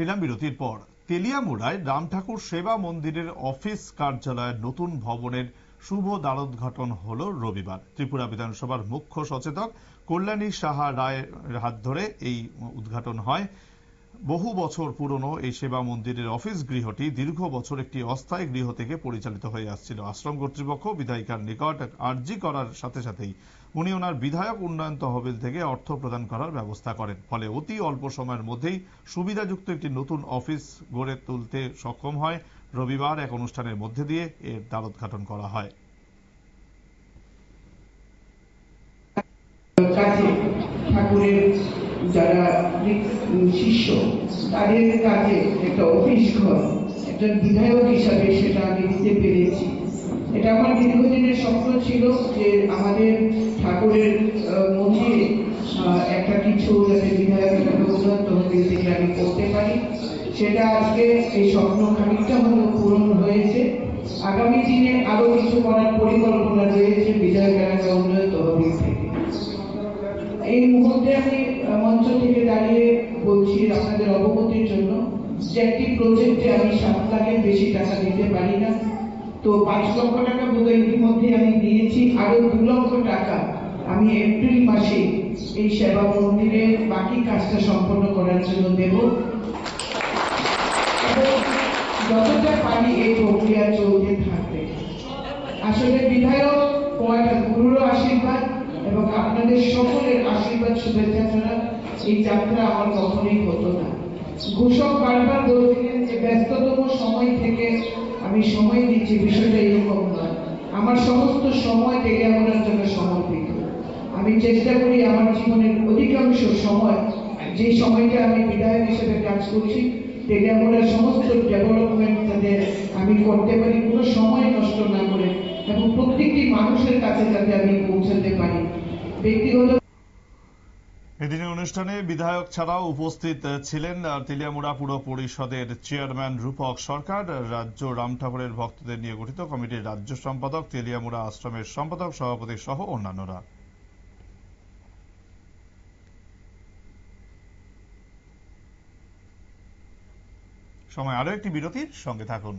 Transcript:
ফিরলাম বিরতির পর। তেলিয়ামুড়ায় রাম ঠাকুর সেবা মন্দিরের অফিস কার্যালয়ের নতুন ভবনের শুভ দ্বারোদ্ঘাটন হল রবিবার। ত্রিপুরা বিধানসভার মুখ্য সচেতক কল্যাণী সাহা রায়ের হাত ধরে এই উদ্ঘাটন হয়। বহু বছর পুরনো এই সেবা মন্দিরের অফিস গৃহটি দীর্ঘ বছর একটি অস্থায়ী গৃহ থেকে পরিচালিত হয়ে আসছিল। আশ্রম কর্তৃপক্ষ বিধায়িকার নিকট আর্জি করার সাথে সাথেই উনি ওনার বিধায়ক উন্নয়ন তহবিল থেকে অর্থ প্রদান করার ব্যবস্থা করেন। ফলে অতি অল্প সময়ের মধ্যেই সুবিধাযুক্ত একটি নতুন অফিস গড়ে তুলতে সক্ষম হয়। রবিবার এক অনুষ্ঠানের মধ্যে দিয়ে এর দ্বারোদ্ঘাটন করা হয়। ঠাকুরের যারা শিষ্য তাদের কাজে একটা অফিস ঘর একজন বিধায়ক হিসাবে সেটা আমি দিতে পেরেছি। এটা আমার দীর্ঘদিনের স্বপ্ন ছিল যে আমাদের ঠাকুরের মন্দিরে একটা কিছু যাতে বিধায়ক উন্নত তহবিল থেকে আমি করতে পারি, সেটা আজকে এই স্বপ্ন খানিকটা হলেও পূরণ হয়েছে। আগামী দিনে আরো কিছু করার পরিকল্পনা রয়েছে বিধায়ক এলাকা উন্নয়ন তহবিল থেকে। এই মুহূর্তে আমি মঞ্চ থেকে দাঁড়িয়ে বলছি আপনাদের অবগতির জন্য যে একটি প্রজেক্টে আমি 7 লাখের বেশি টাকা দিতে পারি না, তো 5 লক্ষ টাকা বোধহয় ইতিমধ্যে আমি দিয়েছি। আরো 2 লক্ষ টাকা আমি এপ্রিল মাসে এই সেবা মন্দিরের বাকি কাজটা সম্পন্ন করার জন্য দেব। যতটা পারি এই প্রক্রিয়া চলতে থাকবে। আসলে বিধায়ক একটা গুরুর আশীর্বাদ এবং আপনাদের সকলের আশীর্বাদ শুভেচ্ছা ছাড়া এই যাত্রা আমার কখনোই হতো না। ঘোষক বারবার বলছিলেন যে ব্যস্ততম সময় থেকে আমি সময় দিচ্ছি, বিষয়টা এরকম নয়। আমার সমস্ত সময় তেলিয়ামুড়ার জন্য সমর্পিত। আমি চেষ্টা করি আমার জীবনের অধিকাংশ সময়, যে সময়টা আমি বিধায়ক হিসেবে কাজ করছি, তেলিয়ামুড়ার সমস্ত ডেভেলপমেন্ট যাতে আমি করতে পারি, কোনো সময় নষ্ট না করে, এবং প্রত্যেকটি মানুষের কাছে যাতে আমি পৌঁছাতে পারি। ব্যক্তিগত এদিনের অনুষ্ঠানে বিধায়ক ছাড়াও উপস্থিত ছিলেন তেলিয়ামুড়া পুর পরিষদের চেয়ারম্যান রূপক সরকার, রাজ্য রাম ঠাকুরের ভক্তদের নিয়ে গঠিত কমিটির রাজ্য সম্পাদক, তেলিয়ামুড়া আশ্রমের সম্পাদক, সভাপতি সহ অন্যান্যরা। সময় আরো একটি বিরতির, সঙ্গে থাকুন।